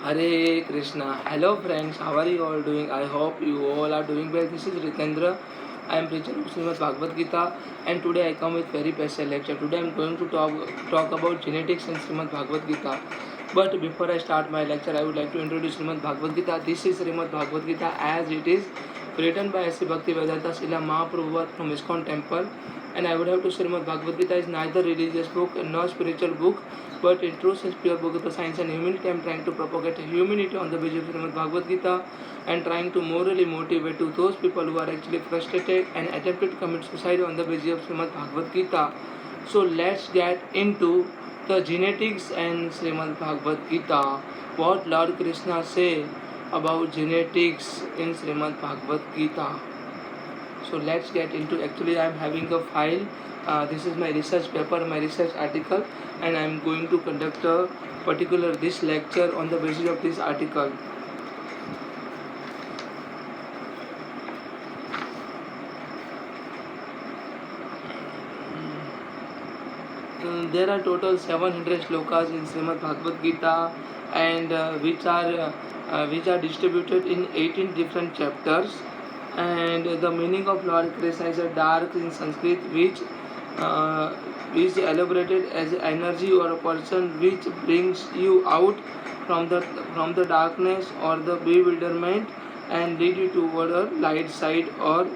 Hare Krishna. Hello friends, how are you all doing? I hope you all are doing well. This is Ritendra. I am preacher of Shrimad Bhagavad Gita, and today I come with very special lecture. Today I am going to talk about genetics and Shrimad Bhagavad Gita. But before I start my lecture, I would like to introduce Shrimad Bhagavad Gita. This is Shrimad Bhagavad Gita as it is written by S. Bhakti Vedanta Srila Mahaprabhu from ISKCON temple. And I would have to say Srimad Bhagavad Gita is neither religious book nor spiritual book, but in truth is pure book of the science and humanity. I am trying to propagate humanity on the basis of Srimad Bhagavad Gita and trying to morally motivate to those people who are actually frustrated and attempted to commit suicide on the basis of Srimad Bhagavad Gita. So let's get into the genetics and Srimad Bhagavad Gita. What Lord Krishna say about genetics in Srimad Bhagavad Gita. So let's get into, actually I am having a file. This is my research paper, my research article, and I am going to conduct a particular this lecture on the basis of this article. There are total 700 shlokas in Srimad Bhagavad Gita, and which are distributed in 18 different chapters. And the meaning of Lord Krishna is a dark in Sanskrit, which is elaborated as energy or a person which brings you out from the darkness or the bewilderment and lead you toward a light side or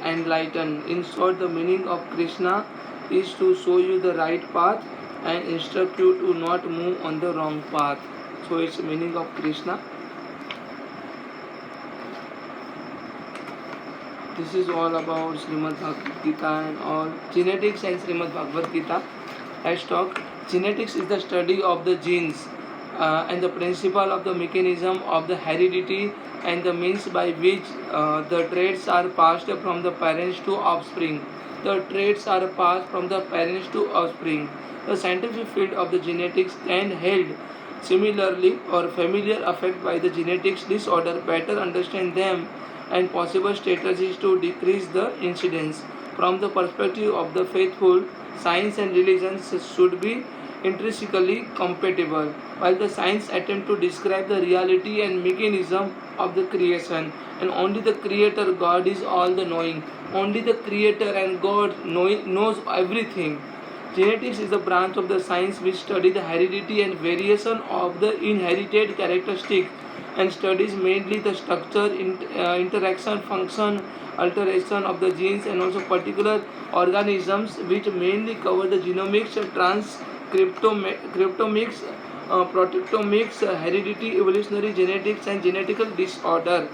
enlighten. In short, the meaning of Krishna is to show you the right path and instruct you to not move on the wrong path. So it's the meaning of Krishna. This is all about Srimad Bhagavad Gita and all. Genetics and Srimad Bhagavad Gita. Let's talk. Genetics is the study of the genes and the principle of the mechanism of the heredity and the means by which the traits are passed from the parents to offspring. The traits are passed from the parents to offspring. The scientific field of the genetics then held similarly or familiar affected by the genetics disorder better understand them and possible strategies to decrease the incidence. From the perspective of the faithful, science and religion should be intrinsically compatible, while the science attempt to describe the reality and mechanism of the creation. And only the Creator God is all the knowing. Only the Creator and God knows everything. Genetics is a branch of the science which studies the heredity and variation of the inherited characteristic and studies mainly the structure, interaction, function, alteration of the genes and also particular organisms which mainly cover the genomics, transcriptomics, proteomics, heredity, evolutionary genetics and genetical disorder.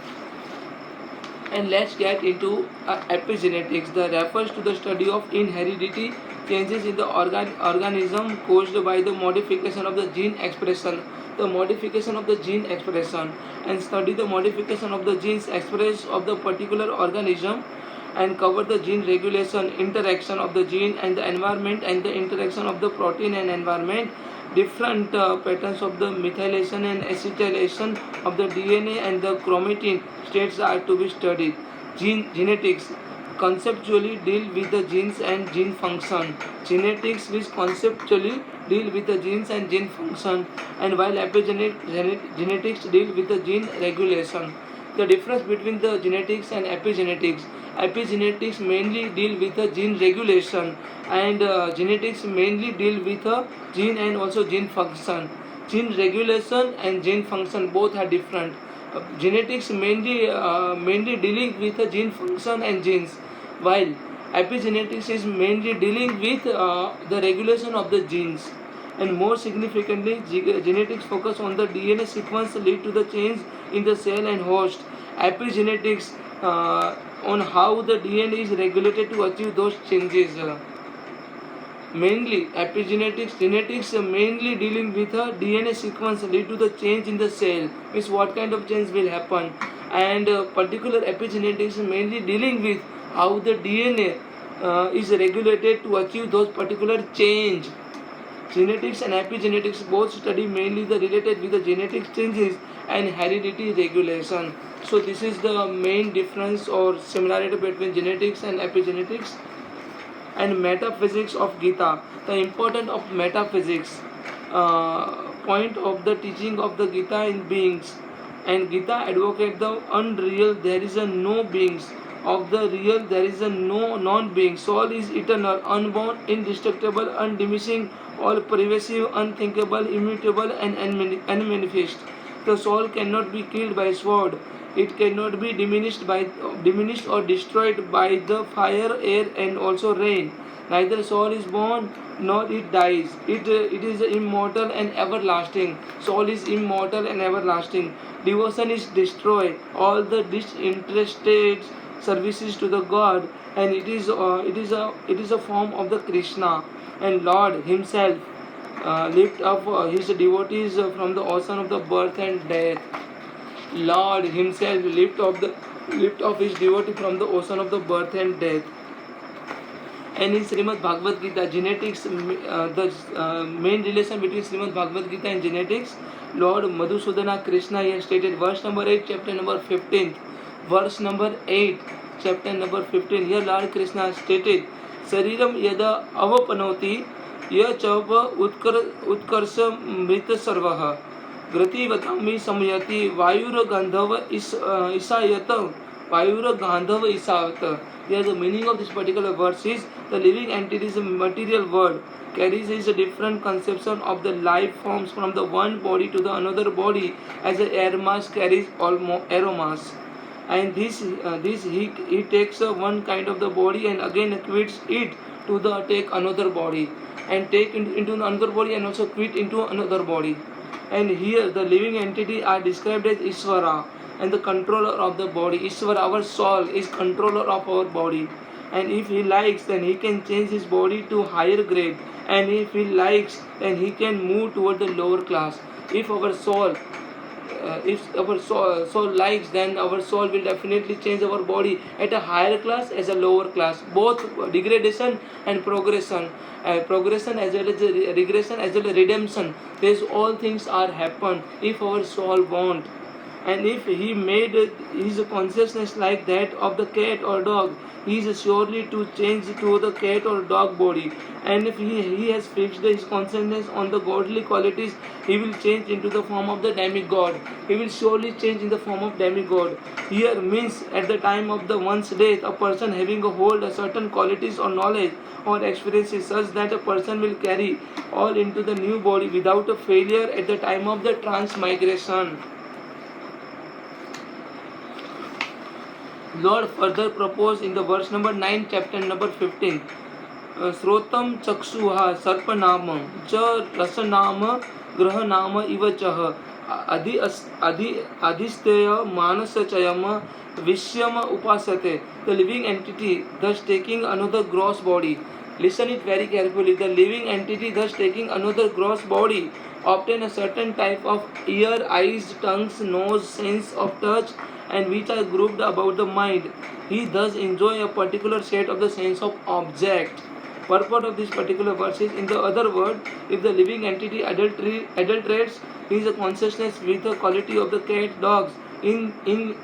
And let's get into epigenetics. That refers to the study of inheritability changes in the organism caused by the modification of the gene expression. The modification of the gene expression and study the modification of the genes expressed of the particular organism and cover the gene regulation, interaction of the gene and the environment and the interaction of the protein and environment, different patterns of the methylation and acetylation of the DNA and the chromatin states are to be studied. Genetics conceptually deal with the genes and gene function. Genetics which conceptually deal with the genes and gene function, and while epigenetics deal with the gene regulation. The difference between the genetics and epigenetics. Epigenetics mainly deal with the gene regulation, and genetics mainly deal with the gene and also gene function. Gene regulation and gene function both are different. Genetics mainly dealing with the gene function and genes, while epigenetics is mainly dealing with the regulation of the genes. And more significantly, genetics focus on the DNA sequence lead to the change in the cell and host. Epigenetics on how the DNA is regulated to achieve those changes. Mainly epigenetics, genetics mainly dealing with a DNA sequence lead to the change in the cell, means what kind of change will happen, and particular epigenetics mainly dealing with how the DNA is regulated to achieve those particular change. Genetics and epigenetics both study mainly the related with the genetic changes and heredity regulation. So this is the main difference or similarity between genetics and epigenetics. and metaphysics of Gita. The importance of metaphysics, point of the teaching of the Gita in beings, and Gita advocate the unreal. There is a no beings. Of the real, there is a no non-being. Soul is eternal, unborn, indestructible, undiminishing, all pervasive, unthinkable, immutable, and unmanifest. The soul cannot be killed by sword. It cannot be diminished or destroyed by the fire, air, and also rain. Neither soul is born nor it dies. It is immortal and everlasting. Soul is immortal and everlasting. Devotion is destroy all the disinterested services to the God, and it is a form of the Krishna. And Lord Himself lift up His devotees from the ocean of the birth and death. Lord Himself lift up His devotee from the ocean of the birth and death. And in Shrimad Bhagavad Gita, genetics, the main relation between Shrimad Bhagavad Gita and genetics, Lord Madhusudana Krishna has stated, verse number 8, chapter number 15. Verse number 8, chapter number 15. Here Lord Krishna stated, Sariram yada avapanoti yachava utkarsa mrita sarvaha grativatami samyati vayura gandhava isayata vayura gandhava isayata. Here the meaning of this particular verse is, the living entity is a material world, carries a different conception of the life forms from the one body to the another body, as a air mass carries aromas. And this he takes one kind of the body and again quits it to the take another body, and take into another body and also quit into another body. And here the living entity are described as Ishvara and the controller of the body. Ishvara, our soul, is controller of our body, and if he likes, then he can change his body to higher grade, and if he likes, then he can move toward the lower class. If our soul soul likes, then our soul will definitely change our body at a higher class as a lower class, both degradation and progression, progression as well as regression as well as redemption. These all things are happen if our soul want. And if he made his consciousness like that of the cat or dog, he is surely to change to the cat or dog body. And if he has fixed his consciousness on the godly qualities, he will change into the form of the demigod. He will surely change in the form of demigod. Here means at the time of the one's death, a person having a hold a certain qualities or knowledge or experiences such that a person will carry all into the new body without a failure at the time of the transmigration. Lord further proposed in the verse number 9, chapter number 15. Srotam chaksuha sarpanama cha rasanama grahanama iva chah adhisteya manasachayama vishyama upasate. The living entity thus taking another gross body. Listen it very carefully. The living entity thus taking another gross body obtain a certain type of ear, eyes, tongues, nose, sense of touch, and which are grouped about the mind. He thus enjoy a particular set of the sense of object. Purport of this particular verse is, in the other word, if the living entity adulterates his consciousness with the quality of the cat, dogs, in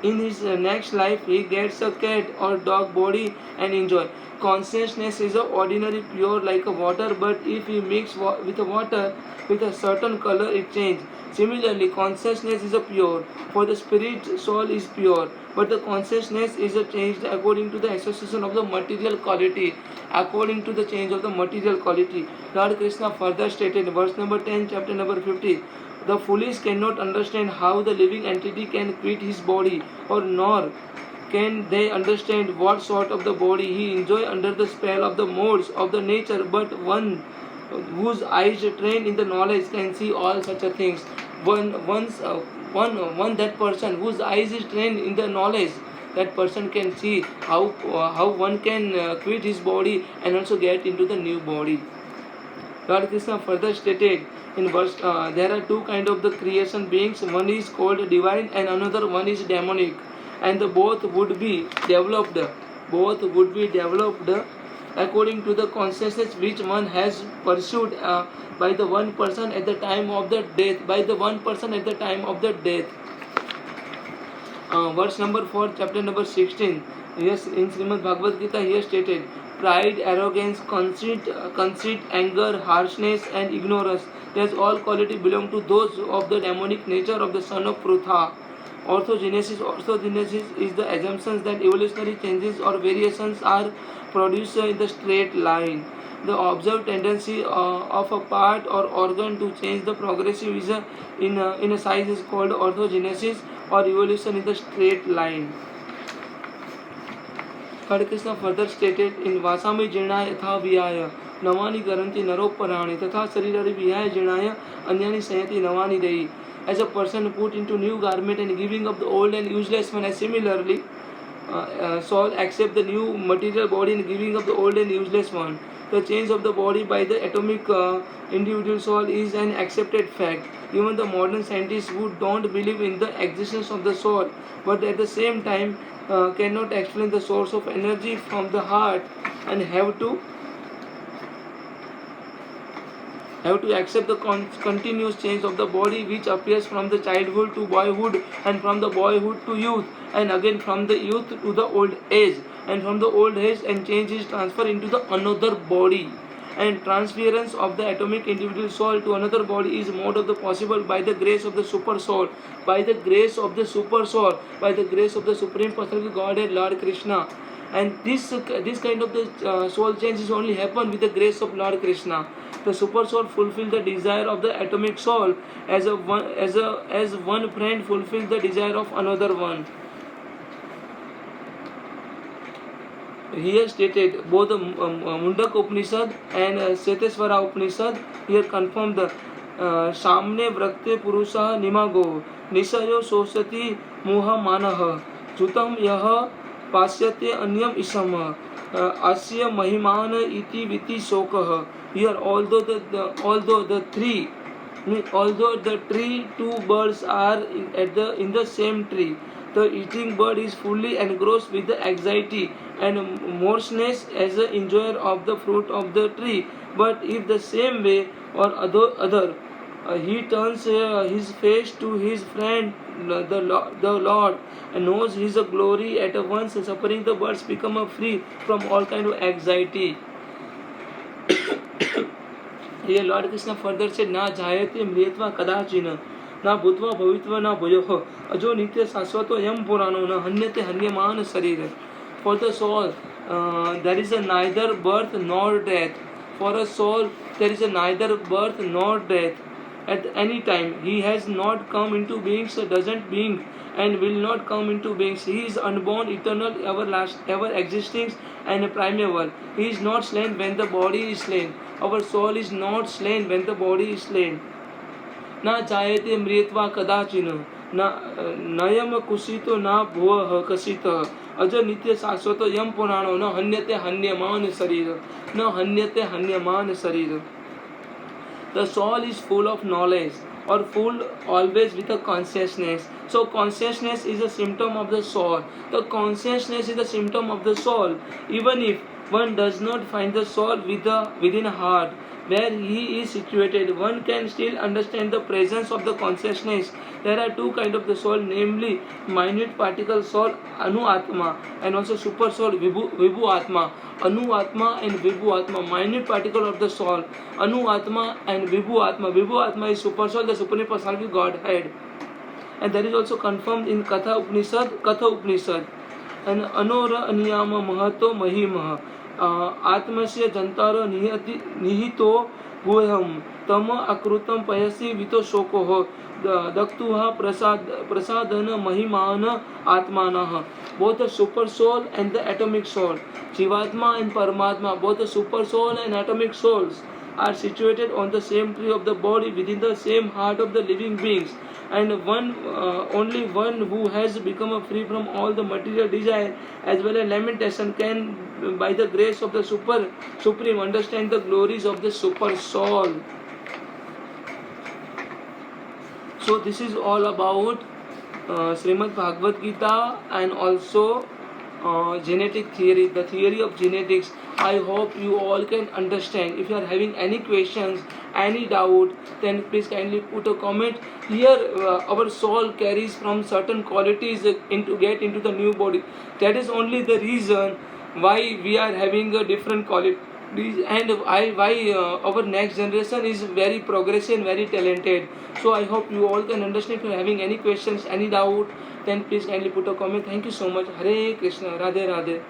his next life he gets a cat or dog body and enjoy. Consciousness is a ordinary pure like a water, but if he mix with the water with a certain color, it changes. Similarly, consciousness is a pure, for the spirit soul is pure, but the consciousness is a changed according to the association of the material quality. According to the change of the material quality, Lord Krishna further stated, verse number 10, chapter number 50. The foolish cannot understand how the living entity can quit his body, or nor can they understand what sort of the body he enjoy under the spell of the modes of the nature. But one whose eyes trained in the knowledge can see all such a things. One that person whose eyes is trained in the knowledge, that person can see how one can quit his body and also get into the new body. Lord Krishna further stated in verse, there are two kind of the creation beings. One is called divine and another one is demonic, and the both would be developed. Both would be developed according to the consciousness which one has pursued by the one person at the time of the death. By the one person at the time of the death. Verse number 4, chapter number 16. Yes, in Shrimad Bhagavad Gita, here stated, pride, arrogance, conceit, anger, harshness, and ignorance. These all qualities belong to those of the demonic nature of the son of Prutha. Orthogenesis is the assumption that evolutionary changes or variations are produced in the straight line. The observed tendency of a part or organ to change the progressive is in a size is called orthogenesis or evolution in the straight line. Hare Krishna further stated in Vasami Jirnaya Yatha Viyaya Navani Garanti Naropparani Tatha Sarirari Viyaya Jirnaya Anyani Sayati Navani Dei. As a person put into new garment and giving up the old and useless one, as similarly soul accept the new material body and giving up the old and useless one. The change of the body by the atomic individual soul is an accepted fact. Even the modern scientists who don't believe in the existence of the soul, but at the same time cannot explain the source of energy from the heart and have to accept the continuous change of the body which appears from the childhood to boyhood and from the boyhood to youth and again from the youth to the old age and from the old age and change is transferred into the another body and transference of the atomic individual soul to another body is mode of the possible by the grace of the super soul, by the grace of the super soul, by the grace of the supreme personality Godhead Lord Krishna. And this kind of the soul change is only happen with the grace of Lord Krishna. The super soul fulfills the desire of the atomic soul as one friend fulfills the desire of another one. Here stated both the Mundaka Upanishad and Seteswara Upanishad here confirm the Samne Vrakte Purusha Nimago Nisayo Sosati Moha Manah Jutam Yaha Pasyate Anyam Isam Asya Mahimana Iti Viti Sokah. Here although the tree two birds are in the same tree, the eating bird is fully engrossed with the anxiety and morseness as an enjoyer of the fruit of the tree. But if the same way or other he turns his face to his friend the Lord and knows his glory at once, suffering the birds become free from all kind of anxiety. Here Lord Krishna further said, Na jayate mriyatva kadachina na bhutva bhavitva na bhuyoh ajo nitya sasvato yam purano na hanyate hanyaman sarira. For the soul there is neither birth nor death. For a soul there is neither birth nor death. At any time he has not come into being, doesn't being and will not come into being. He is unborn, eternal, ever existing and primeval. He is not slain when the body is slain. Our soul is not slain when the body is slain. Na jayate mriyatva kadachina na nayam kusito na bhuah kasita aja nitya sasvato yam purano na hanyate hanyaman sarira na hanyate hanyaman sarira. The soul is full of knowledge or full always with a consciousness. So consciousness is a symptom of the soul. The consciousness is a symptom of the soul. Even if one does not find the soul within a heart where he is situated, one can still understand the presence of the consciousness. There are two kinds of the soul, namely minute particle soul, Anu Atma, and also super soul, Vibhu Atma. Anu Atma and Vibhu Atma, minute particle of the soul, Anu Atma and Vibhu Atma. Vibhu Atma is super soul, the supreme personality Godhead. And that is also confirmed in Katha Upanishad. And Anora Aniyama Mahato Mahimah Atmasya Jantara Nihito Guham Tama Akrutam Payasi Vito Shokoho Daktuha Prasadana Mahimana Atmanaha. Both the super soul and the atomic soul, Jivatma and Paramatma, both the super soul and atomic souls are situated on the same tree of the body within the same heart of the living beings. And only one who has become free from all the material desire as well as lamentation can, by the grace of the supreme, understand the glories of the super soul. So this is all about Shrimad Bhagavad Gita and also genetic theory, the theory of genetics. I hope you all can understand. If you are having any questions, any doubt, then please kindly put a comment. Here our soul carries from certain qualities to get into the new body. That is only the reason why we are having a different qualities, and why our next generation is very progressive and very talented. So I hope you all can understand. If you are having any questions, any doubt, then please kindly put a comment. Thank you so much. Hare Krishna. Radhe Radhe.